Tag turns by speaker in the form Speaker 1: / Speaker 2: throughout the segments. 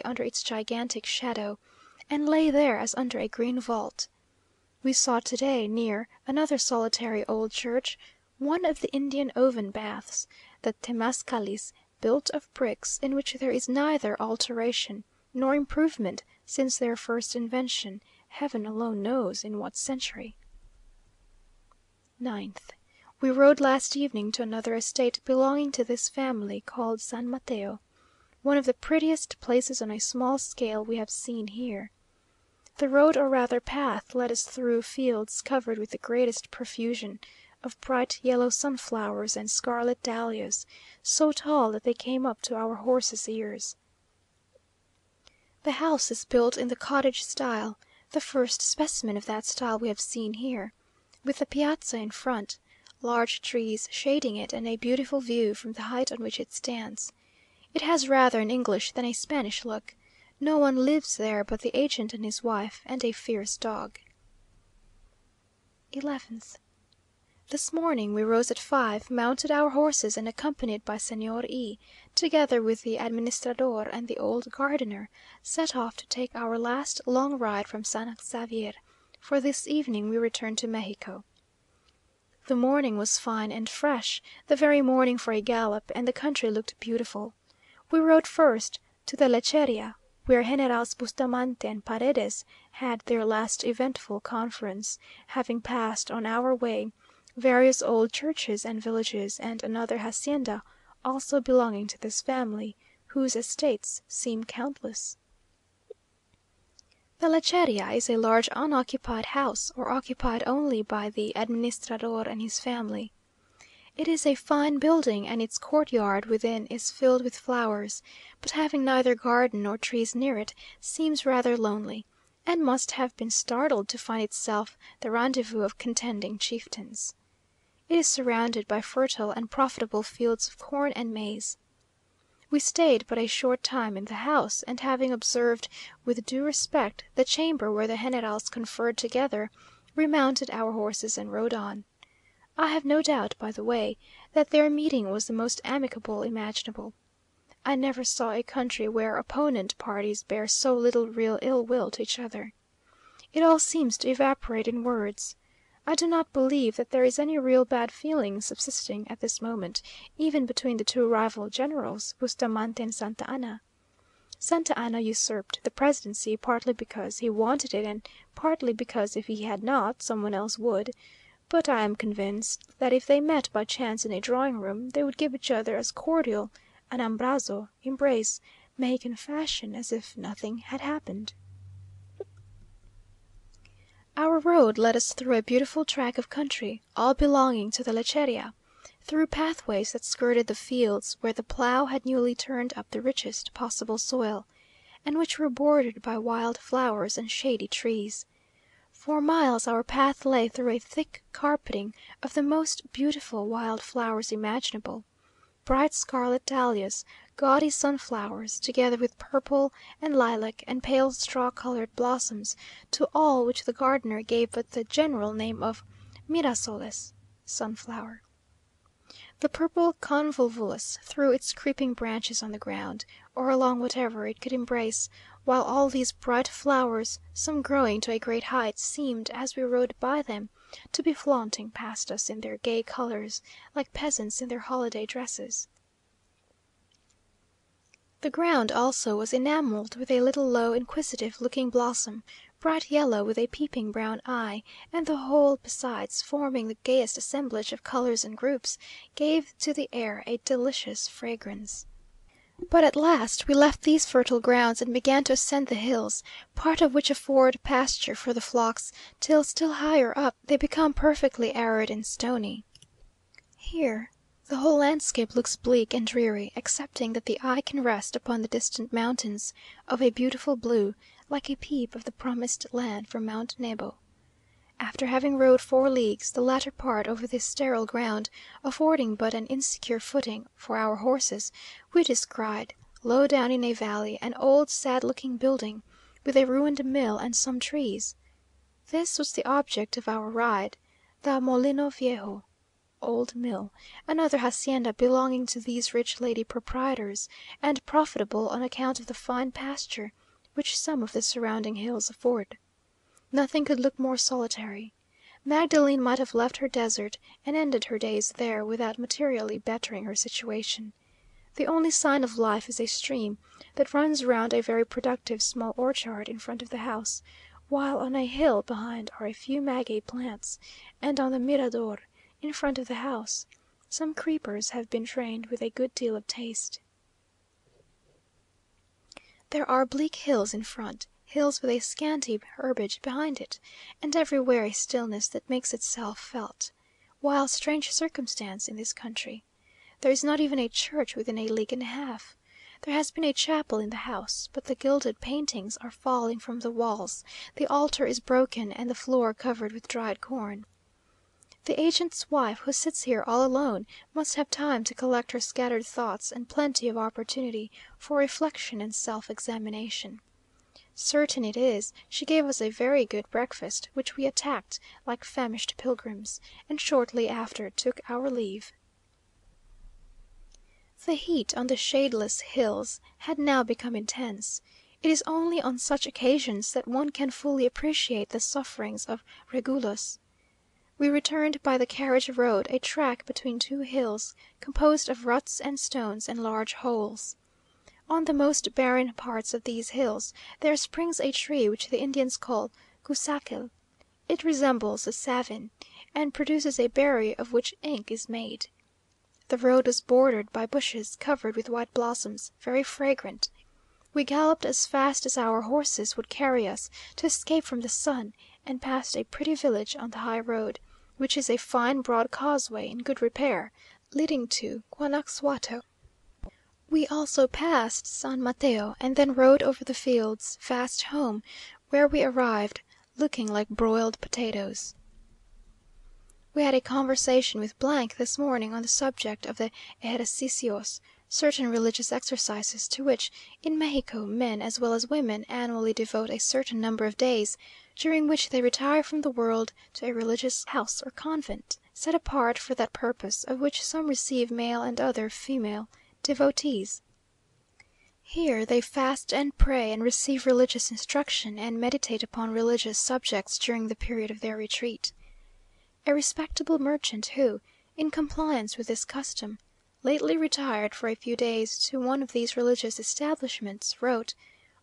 Speaker 1: under its gigantic shadow, and lay there as under a green vault. We saw today, near another solitary old church, one of the Indian oven baths, the temazcallis, built of bricks, in which there is neither alteration nor improvement since their first invention, heaven alone knows in what century. 9th. We rode last evening to another estate belonging to this family, called San Mateo, one of the prettiest places on a small scale we have seen here. The road, or rather path, led us through fields covered with the greatest profusion of bright yellow sunflowers and scarlet dahlias, so tall that they came up to our horses' ears. The house is built in the cottage style, the first specimen of that style we have seen here, with the piazza in front, large trees shading it, and a beautiful view from the height on which it stands. It has rather an English than a Spanish look. No one lives there but the agent and his wife, and a fierce dog. 11th. This morning we rose at 5, mounted our horses, and accompanied by Señor E , together with the administrador and the old gardener, set off to take our last long ride from San Xavier, for this evening we return to Mexico. The morning was fine and fresh, the very morning for a gallop, and the country looked beautiful. We rode first to the Lecheria, where Generals Bustamante and Paredes had their last eventful conference, having passed on our way various old churches and villages, and another hacienda, also belonging to this family, whose estates seem countless. The Lecheria is a large unoccupied house, or occupied only by the administrador and his family. It is a fine building, and its courtyard within is filled with flowers, but having neither garden nor trees near it, seems rather lonely, and must have been startled to find itself the rendezvous of contending chieftains. It is surrounded by fertile and profitable fields of corn and maize. We stayed but a short time in the house, and having observed with due respect the chamber where the generals conferred together, remounted our horses and rode on. I have no doubt, by the way, that their meeting was the most amicable imaginable. I never saw a country where opponent parties bear so little real ill will to each other. It all seems to evaporate in words. I do not believe that there is any real bad feeling subsisting at this moment, even between the two rival generals, Bustamante and Santa Anna. Santa Anna usurped the presidency partly because he wanted it, and partly because if he had not, someone else would. But I am convinced that if they met by chance in a drawing room, they would give each other as cordial an abrazo (embrace) Mexican fashion, as if nothing had happened. Our road led us through a beautiful tract of country, all belonging to the Lecheria, through pathways that skirted the fields where the plough had newly turned up the richest possible soil, and which were bordered by wild flowers and shady trees. For miles our path lay through a thick carpeting of the most beautiful wild flowers imaginable, bright scarlet dahlias, gaudy sunflowers, together with purple and lilac and pale straw-coloured blossoms, to all which the gardener gave but the general name of mirasoles (sunflower). The purple convolvulus threw its creeping branches on the ground, or along whatever it could embrace, while all these bright flowers, some growing to a great height, seemed, as we rode by them, to be flaunting past us in their gay colours, like peasants in their holiday dresses. The ground also was enamelled with a little low, inquisitive-looking blossom, bright yellow with a peeping brown eye, and the whole, besides forming the gayest assemblage of colours and groups, gave to the air a delicious fragrance. But at last we left these fertile grounds and began to ascend the hills, part of which afford pasture for the flocks, till still higher up they become perfectly arid and stony. Here the whole landscape looks bleak and dreary, excepting that the eye can rest upon the distant mountains, of a beautiful blue, like a peep of the promised land from Mount Nebo. After having rode 4 leagues, the latter part over this sterile ground, affording but an insecure footing for our horses, we descried, low down in a valley, an old sad-looking building, with a ruined mill and some trees. This was the object of our ride, the Molino Viejo. old mill, another hacienda belonging to these rich lady proprietors, and profitable on account of the fine pasture which some of the surrounding hills afford. Nothing could look more solitary. Magdalene might have left her desert and ended her days there without materially bettering her situation. The only sign of life is a stream that runs round a very productive small orchard in front of the house, while on a hill behind are a few maguey plants, and on the mirador, in front of the house, some creepers have been trained with a good deal of taste. There are bleak hills in front, hills with a scanty herbage behind it, and everywhere a stillness that makes itself felt, while strange circumstance in this country. There is not even a church within a league and a half. There has been a chapel in the house, but the gilded paintings are falling from the walls, the altar is broken, and the floor covered with dried corn. The agent's wife, who sits here all alone, must have time to collect her scattered thoughts, and plenty of opportunity for reflection and self-examination. Certain it is, she gave us a very good breakfast, which we attacked like famished pilgrims, and shortly after took our leave. The heat on the shadeless hills had now become intense. It is only on such occasions that one can fully appreciate the sufferings of Regulus. We returned by the carriage road, a track between two hills, composed of ruts and stones and large holes. On the most barren parts of these hills there springs a tree which the Indians call gusakel. It resembles the savin, and produces a berry of which ink is made. The road was bordered by bushes covered with white blossoms, very fragrant. We galloped as fast as our horses would carry us, to escape from the sun, and passed a pretty village on the high road, which is a fine broad causeway in good repair, leading to Guanaxuato. We also passed San Mateo, and then rode over the fields fast home, where we arrived looking like broiled potatoes. We had a conversation with this morning on the subject of the ejercicios, certain religious exercises to which, in Mexico, men as well as women annually devote a certain number of days, during which they retire from the world to a religious house or convent, set apart for that purpose, of which some receive male and other female devotees. Here they fast and pray and receive religious instruction, and meditate upon religious subjects during the period of their retreat. A respectable merchant who, in compliance with this custom, lately retired for a few days to one of these religious establishments, wrote,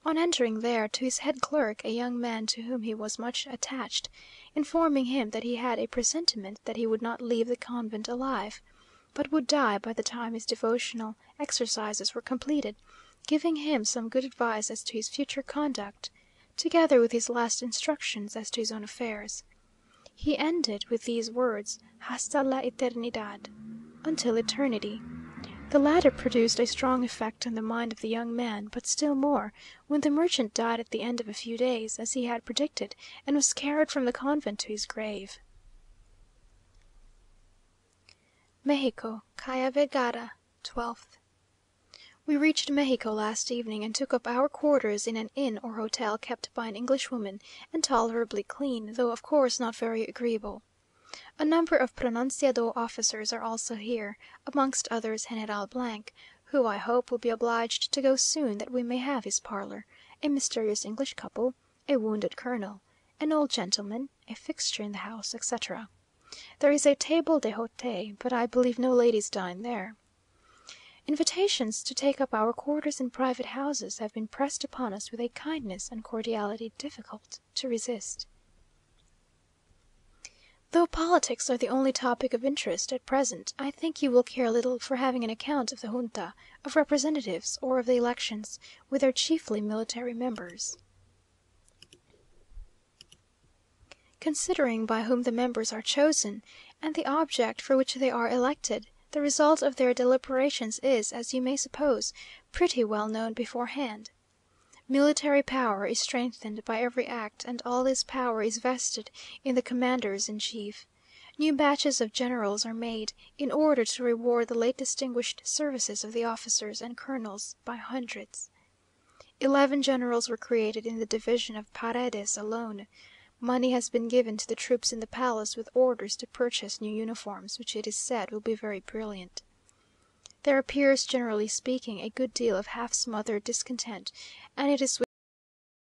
Speaker 1: on entering there, to his head clerk, a young man to whom he was much attached, informing him that he had a presentiment that he would not leave the convent alive, but would die by the time his devotional exercises were completed, giving him some good advice as to his future conduct, together with his last instructions as to his own affairs. He ended with these words, "Hasta la eternidad," until eternity. The latter produced a strong effect on the mind of the young man, but still more, when the merchant died at the end of a few days, as he had predicted, and was carried from the convent to his grave. Mexico, Calle Vergara, 12th. We reached Mexico last evening, and took up our quarters in an inn or hotel kept by an Englishwoman, and tolerably clean, though of course not very agreeable. A number of pronunciado officers are also here, amongst others General , who I hope will be obliged to go soon that we may have his parlour, a mysterious English couple, a wounded colonel, an old gentleman, a fixture in the house, etc. There is a table d'hôte, but I believe no ladies dine there. Invitations to take up our quarters in private houses have been pressed upon us with a kindness and cordiality difficult to resist. Though politics are the only topic of interest at present, I think you will care little for having an account of the Junta of Representatives, or of the elections, with their chiefly military members. Considering by whom the members are chosen, and the object for which they are elected, the result of their deliberations is, as you may suppose, pretty well known beforehand. Military power is strengthened by every act, and all this power is vested in the commanders in chief. New batches of generals are made, in order to reward the late distinguished services of the officers and colonels, by hundreds. 11 generals were created in the division of Paredes alone. Money has been given to the troops in the palace with orders to purchase new uniforms, which it is said will be very brilliant. There appears, generally speaking, a good deal of half smothered discontent, and it is